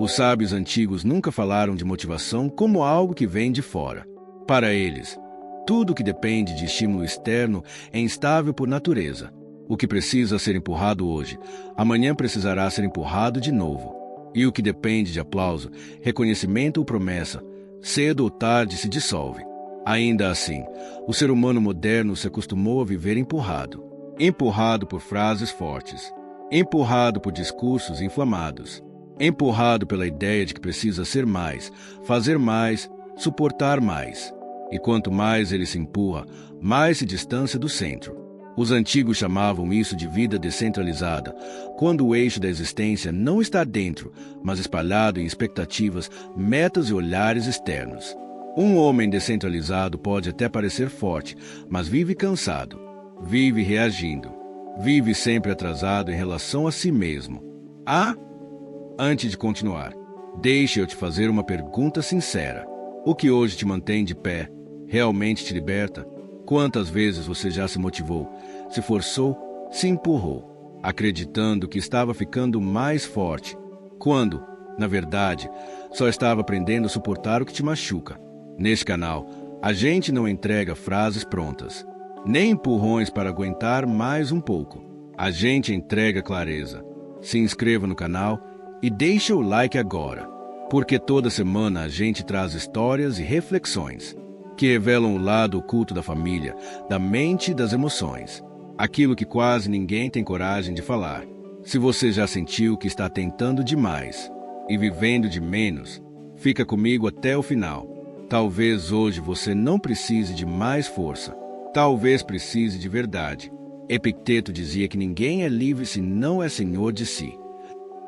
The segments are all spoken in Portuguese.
Os sábios antigos nunca falaram de motivação como algo que vem de fora. Para eles, tudo que depende de estímulo externo é instável por natureza. O que precisa ser empurrado hoje, amanhã precisará ser empurrado de novo. E o que depende de aplauso, reconhecimento ou promessa, cedo ou tarde se dissolve. Ainda assim, o ser humano moderno se acostumou a viver empurrado. Empurrado por frases fortes. Empurrado por discursos inflamados. Empurrado pela ideia de que precisa ser mais, fazer mais, suportar mais. E quanto mais ele se empurra, mais se distancia do centro. Os antigos chamavam isso de vida descentralizada, quando o eixo da existência não está dentro, mas espalhado em expectativas, metas e olhares externos. Um homem descentralizado pode até parecer forte, mas vive cansado, vive reagindo, vive sempre atrasado em relação a si mesmo. Antes de continuar, deixe eu te fazer uma pergunta sincera. O que hoje te mantém de pé realmente te liberta? Quantas vezes você já se motivou, se forçou, se empurrou, acreditando que estava ficando mais forte, quando, na verdade, só estava aprendendo a suportar o que te machuca? Neste canal, a gente não entrega frases prontas, nem empurrões para aguentar mais um pouco. A gente entrega clareza. Se inscreva no canal e deixe o like agora, porque toda semana a gente traz histórias e reflexões que revelam o lado oculto da família, da mente e das emoções. Aquilo que quase ninguém tem coragem de falar. Se você já sentiu que está tentando demais e vivendo de menos, fica comigo até o final. Talvez hoje você não precise de mais força. Talvez precise de verdade. Epicteto dizia que ninguém é livre se não é senhor de si.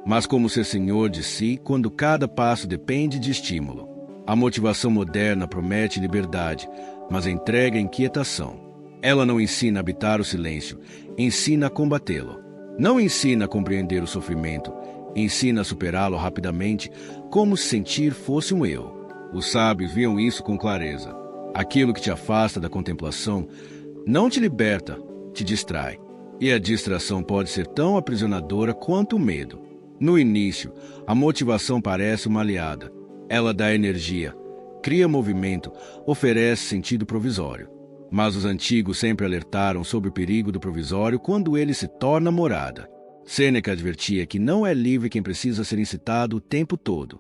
Mas como ser senhor de si quando cada passo depende de estímulo? A motivação moderna promete liberdade, mas entrega inquietação. Ela não ensina a habitar o silêncio, ensina a combatê-lo. Não ensina a compreender o sofrimento, ensina a superá-lo rapidamente, como se sentir fosse um eu. Os sábios viam isso com clareza. Aquilo que te afasta da contemplação não te liberta, te distrai. E a distração pode ser tão aprisionadora quanto o medo. No início, a motivação parece uma aliada. Ela dá energia, cria movimento, oferece sentido provisório. Mas os antigos sempre alertaram sobre o perigo do provisório quando ele se torna morada. Sêneca advertia que não é livre quem precisa ser incitado o tempo todo.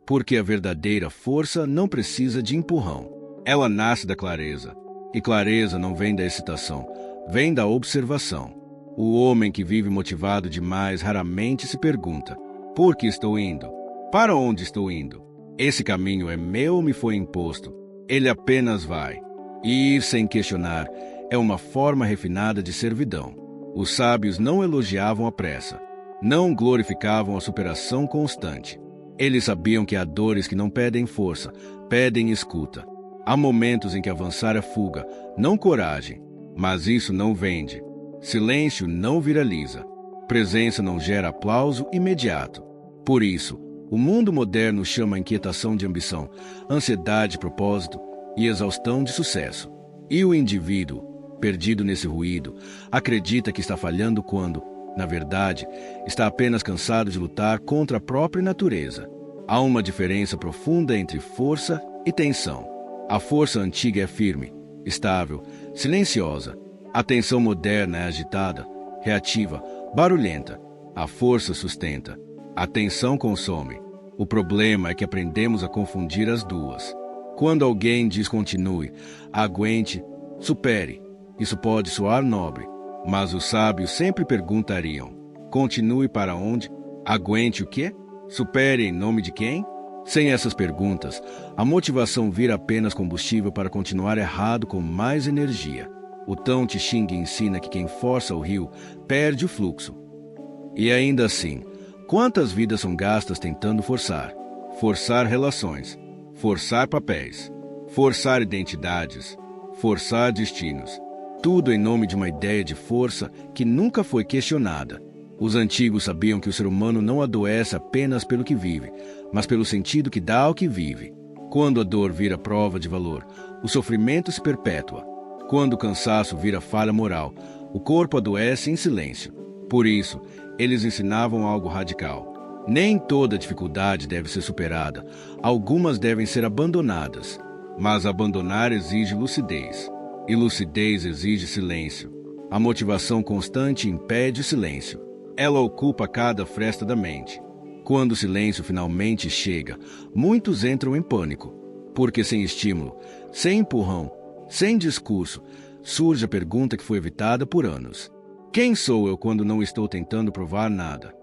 Porque a verdadeira força não precisa de empurrão. Ela nasce da clareza. E clareza não vem da excitação, vem da observação. O homem que vive motivado demais raramente se pergunta: por que estou indo? Para onde estou indo? Esse caminho é meu ou me foi imposto? Ele apenas vai. E ir sem questionar é uma forma refinada de servidão. Os sábios não elogiavam a pressa, não glorificavam a superação constante. Eles sabiam que há dores que não pedem força, pedem escuta. Há momentos em que avançar é fuga, não coragem, mas isso não vende. Silêncio não viraliza. Presença não gera aplauso imediato. Por isso, o mundo moderno chama a inquietação de ambição, ansiedade de propósito e exaustão de sucesso. E o indivíduo, perdido nesse ruído, acredita que está falhando quando, na verdade, está apenas cansado de lutar contra a própria natureza. Há uma diferença profunda entre força e tensão. A força antiga é firme, estável, silenciosa. A tensão moderna é agitada, reativa, barulhenta. A força sustenta. A tensão consome. O problema é que aprendemos a confundir as duas. Quando alguém diz continue, aguente, supere, isso pode soar nobre, mas os sábios sempre perguntariam: continue para onde? Aguente o quê? Supere em nome de quem? Sem essas perguntas, a motivação vira apenas combustível para continuar errado com mais energia. O Tao Te Ching ensina que quem força o rio perde o fluxo. E ainda assim, quantas vidas são gastas tentando forçar? Forçar relações, forçar papéis, forçar identidades, forçar destinos. Tudo em nome de uma ideia de força que nunca foi questionada. Os antigos sabiam que o ser humano não adoece apenas pelo que vive, mas pelo sentido que dá ao que vive. Quando a dor vira prova de valor, o sofrimento se perpetua. Quando o cansaço vira falha moral, o corpo adoece em silêncio. Por isso, eles ensinavam algo radical. Nem toda dificuldade deve ser superada, algumas devem ser abandonadas. Mas abandonar exige lucidez, e lucidez exige silêncio. A motivação constante impede o silêncio. Ela ocupa cada fresta da mente. Quando o silêncio finalmente chega, muitos entram em pânico, porque sem estímulo, sem empurrão, sem discurso, surge a pergunta que foi evitada por anos: quem sou eu quando não estou tentando provar nada?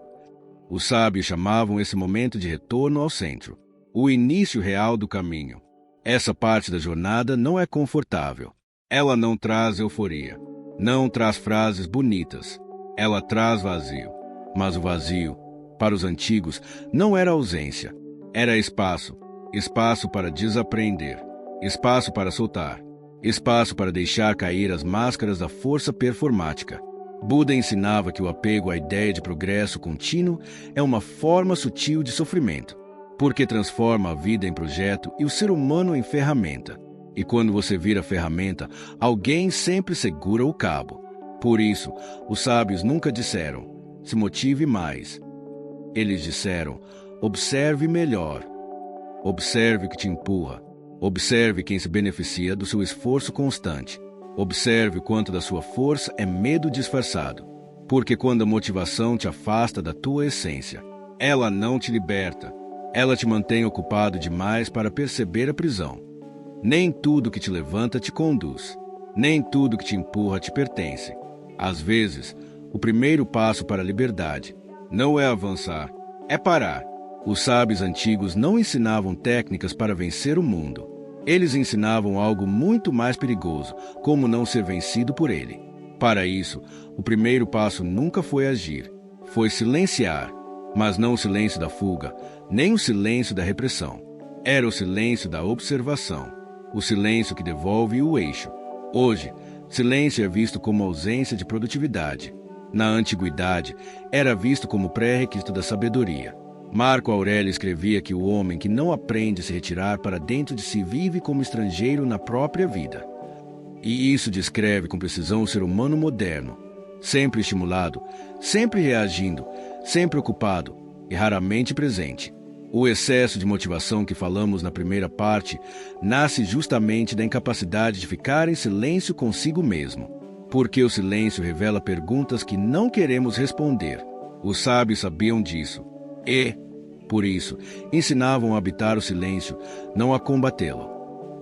Os sábios chamavam esse momento de retorno ao centro, o início real do caminho. Essa parte da jornada não é confortável. Ela não traz euforia, não traz frases bonitas. Ela traz vazio. Mas o vazio, para os antigos, não era ausência. Era espaço. Espaço para desaprender. Espaço para soltar. Espaço para deixar cair as máscaras da força performática. Buda ensinava que o apego à ideia de progresso contínuo é uma forma sutil de sofrimento, porque transforma a vida em projeto e o ser humano em ferramenta. E quando você vira ferramenta, alguém sempre segura o cabo. Por isso, os sábios nunca disseram: se motive mais. Eles disseram: observe melhor. Observe o que te empurra. Observe quem se beneficia do seu esforço constante. Observe o quanto da sua força é medo disfarçado. Porque quando a motivação te afasta da tua essência, ela não te liberta. Ela te mantém ocupado demais para perceber a prisão. Nem tudo que te levanta te conduz. Nem tudo que te empurra te pertence. Às vezes, o primeiro passo para a liberdade não é avançar, é parar. Os sábios antigos não ensinavam técnicas para vencer o mundo. Eles ensinavam algo muito mais perigoso, como não ser vencido por ele. Para isso, o primeiro passo nunca foi agir, foi silenciar. Mas não o silêncio da fuga, nem o silêncio da repressão. Era o silêncio da observação, o silêncio que devolve o eixo. Hoje, silêncio é visto como ausência de produtividade. Na antiguidade, era visto como pré-requisito da sabedoria. Marco Aurélio escrevia que o homem que não aprende a se retirar para dentro de si vive como estrangeiro na própria vida. E isso descreve com precisão o ser humano moderno, sempre estimulado, sempre reagindo, sempre ocupado e raramente presente. O excesso de motivação que falamos na primeira parte nasce justamente da incapacidade de ficar em silêncio consigo mesmo, porque o silêncio revela perguntas que não queremos responder. Os sábios sabiam disso e, por isso, ensinavam a habitar o silêncio, não a combatê-lo.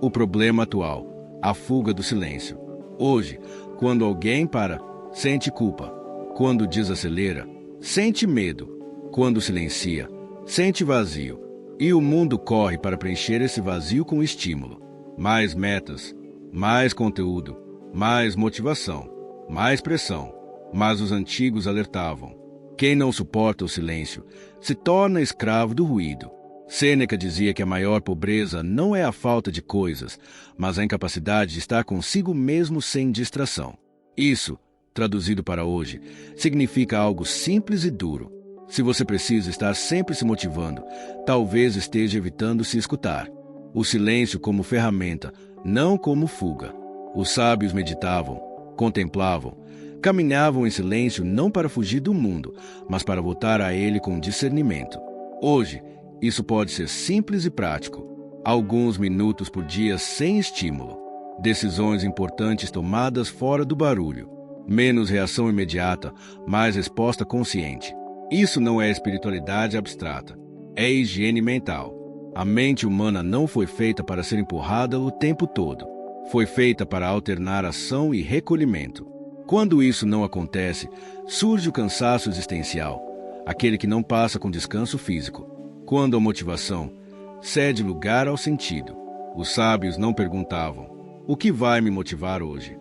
O problema atual, a fuga do silêncio. Hoje, quando alguém para, sente culpa. Quando desacelera, sente medo. Quando silencia, sente vazio. E o mundo corre para preencher esse vazio com estímulo. Mais metas, mais conteúdo, mais motivação, mais pressão. Mas os antigos alertavam: quem não suporta o silêncio se torna escravo do ruído. Sêneca dizia que a maior pobreza não é a falta de coisas, mas a incapacidade de estar consigo mesmo sem distração. Isso, traduzido para hoje, significa algo simples e duro. Se você precisa estar sempre se motivando, talvez esteja evitando se escutar. O silêncio como ferramenta, não como fuga. Os sábios meditavam, contemplavam, caminhavam em silêncio não para fugir do mundo, mas para voltar a ele com discernimento. Hoje, isso pode ser simples e prático. Alguns minutos por dia sem estímulo. Decisões importantes tomadas fora do barulho. Menos reação imediata, mais resposta consciente. Isso não é espiritualidade abstrata. É higiene mental. A mente humana não foi feita para ser empurrada o tempo todo. Foi feita para alternar ação e recolhimento. Quando isso não acontece, surge o cansaço existencial, aquele que não passa com descanso físico. Quando a motivação cede lugar ao sentido. Os sábios não perguntavam: o que vai me motivar hoje?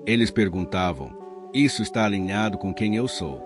Eles perguntavam: isso está alinhado com quem eu sou?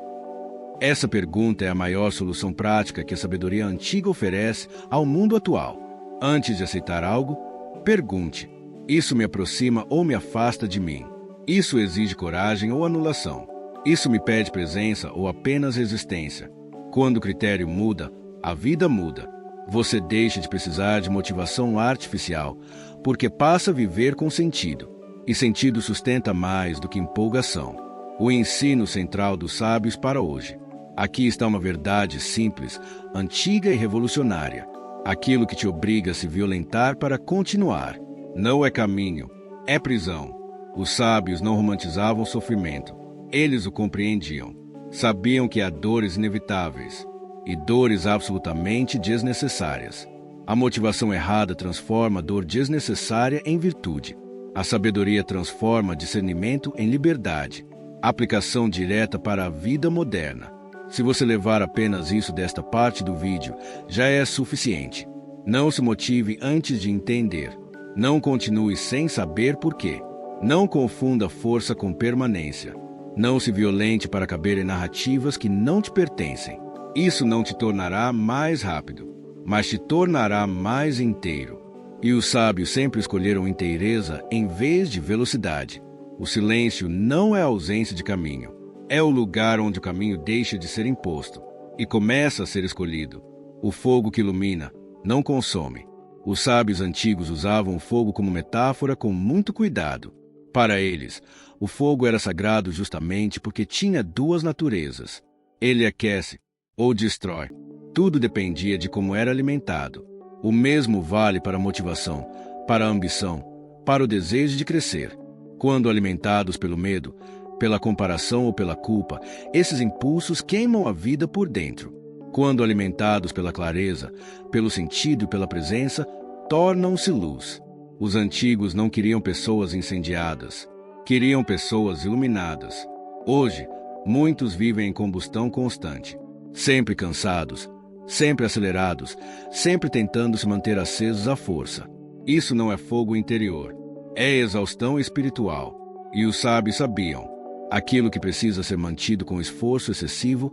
Essa pergunta é a maior solução prática que a sabedoria antiga oferece ao mundo atual. Antes de aceitar algo, pergunte: isso me aproxima ou me afasta de mim? Isso exige coragem ou anulação? Isso me pede presença ou apenas resistência? Quando o critério muda, a vida muda. Você deixa de precisar de motivação artificial, porque passa a viver com sentido. E sentido sustenta mais do que empolgação. O ensino central dos sábios para hoje. Aqui está uma verdade simples, antiga e revolucionária. Aquilo que te obriga a se violentar para continuar. Não é caminho, é prisão. Os sábios não romantizavam o sofrimento. Eles o compreendiam. Sabiam que há dores inevitáveis e dores absolutamente desnecessárias. A motivação errada transforma a dor desnecessária em virtude. A sabedoria transforma discernimento em liberdade. Aplicação direta para a vida moderna. Se você levar apenas isso desta parte do vídeo, já é suficiente. Não se motive antes de entender. Não continue sem saber por quê. Não confunda força com permanência. Não se violente para caber em narrativas que não te pertencem. Isso não te tornará mais rápido, mas te tornará mais inteiro. E os sábios sempre escolheram inteireza em vez de velocidade. O silêncio não é a ausência de caminho. É o lugar onde o caminho deixa de ser imposto e começa a ser escolhido. O fogo que ilumina não consome. Os sábios antigos usavam o fogo como metáfora com muito cuidado. Para eles, o fogo era sagrado justamente porque tinha duas naturezas. Ele aquece ou destrói. Tudo dependia de como era alimentado. O mesmo vale para a motivação, para a ambição, para o desejo de crescer. Quando alimentados pelo medo, pela comparação ou pela culpa, esses impulsos queimam a vida por dentro. Quando alimentados pela clareza, pelo sentido e pela presença, tornam-se luz. Os antigos não queriam pessoas incendiadas, queriam pessoas iluminadas. Hoje, muitos vivem em combustão constante, sempre cansados, sempre acelerados, sempre tentando se manter acesos à força. Isso não é fogo interior, é exaustão espiritual. E os sábios sabiam. Aquilo que precisa ser mantido com esforço excessivo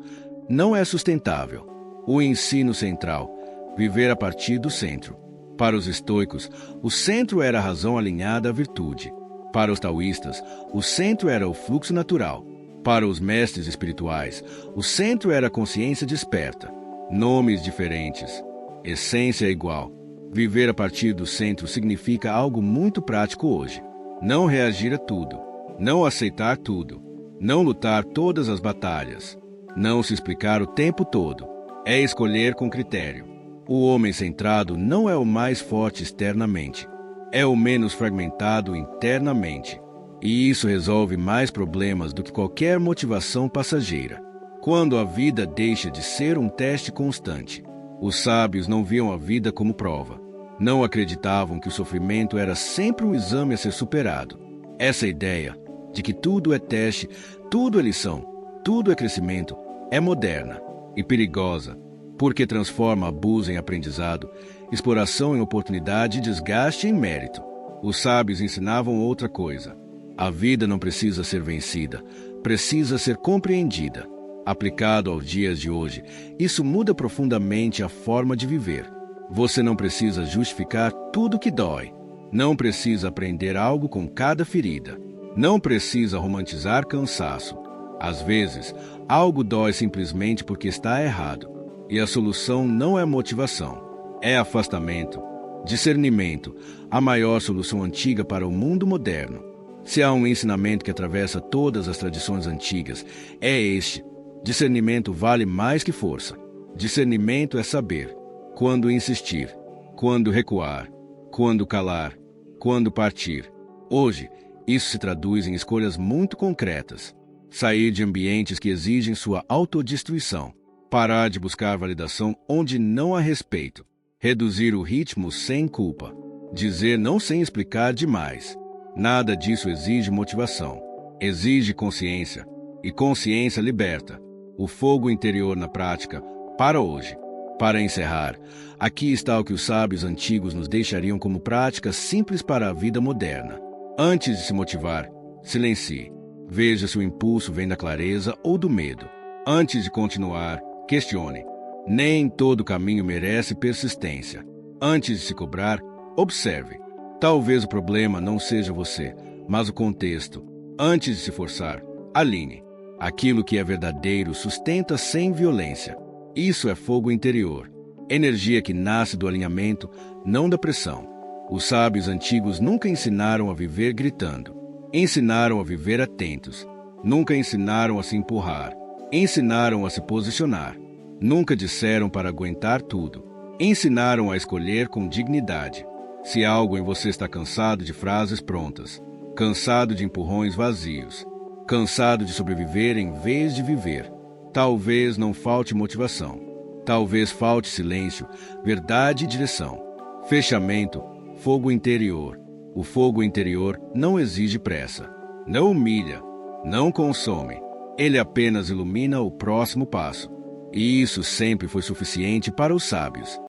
não é sustentável. O ensino central, viver a partir do centro. Para os estoicos, o centro era a razão alinhada à virtude. Para os taoístas, o centro era o fluxo natural. Para os mestres espirituais, o centro era a consciência desperta. Nomes diferentes, essência igual. Viver a partir do centro significa algo muito prático hoje. Não reagir a tudo, não aceitar tudo, não lutar todas as batalhas, não se explicar o tempo todo. É escolher com critério. O homem centrado não é o mais forte externamente, é o menos fragmentado internamente. E isso resolve mais problemas do que qualquer motivação passageira. Quando a vida deixa de ser um teste constante, os sábios não viam a vida como prova. Não acreditavam que o sofrimento era sempre um exame a ser superado. Essa ideia de que tudo é teste, tudo é lição, tudo é crescimento, é moderna e perigosa, porque transforma abuso em aprendizado, exploração em oportunidade e desgaste em mérito. Os sábios ensinavam outra coisa. A vida não precisa ser vencida, precisa ser compreendida. Aplicado aos dias de hoje, isso muda profundamente a forma de viver. Você não precisa justificar tudo que dói. Não precisa aprender algo com cada ferida. Não precisa romantizar cansaço. Às vezes, algo dói simplesmente porque está errado. E a solução não é motivação, é afastamento. Discernimento, a maior solução antiga para o mundo moderno. Se há um ensinamento que atravessa todas as tradições antigas, é este. Discernimento vale mais que força. Discernimento é saber quando insistir, quando recuar, quando calar, quando partir. Hoje, isso se traduz em escolhas muito concretas. Sair de ambientes que exigem sua autodestruição. Parar de buscar validação onde não há respeito. Reduzir o ritmo sem culpa. Dizer não sem explicar demais. Nada disso exige motivação. Exige consciência. E consciência liberta. O fogo interior na prática, para hoje. Para encerrar, aqui está o que os sábios antigos nos deixariam como prática simples para a vida moderna. Antes de se motivar, silencie. Veja se o impulso vem da clareza ou do medo. Antes de continuar, questione. Nem todo caminho merece persistência. Antes de se cobrar, observe. Talvez o problema não seja você, mas o contexto. Antes de se forçar, alinhe. Aquilo que é verdadeiro sustenta sem violência. Isso é fogo interior. Energia que nasce do alinhamento, não da pressão. Os sábios antigos nunca ensinaram a viver gritando. Ensinaram a viver atentos. Nunca ensinaram a se empurrar. Ensinaram a se posicionar. Nunca disseram para aguentar tudo. Ensinaram a escolher com dignidade. Se algo em você está cansado de frases prontas, cansado de empurrões vazios, cansado de sobreviver em vez de viver, talvez não falte motivação. Talvez falte silêncio, verdade e direção. Fechamento, fogo interior. O fogo interior não exige pressa, não humilha, não consome. Ele apenas ilumina o próximo passo. E isso sempre foi suficiente para os sábios.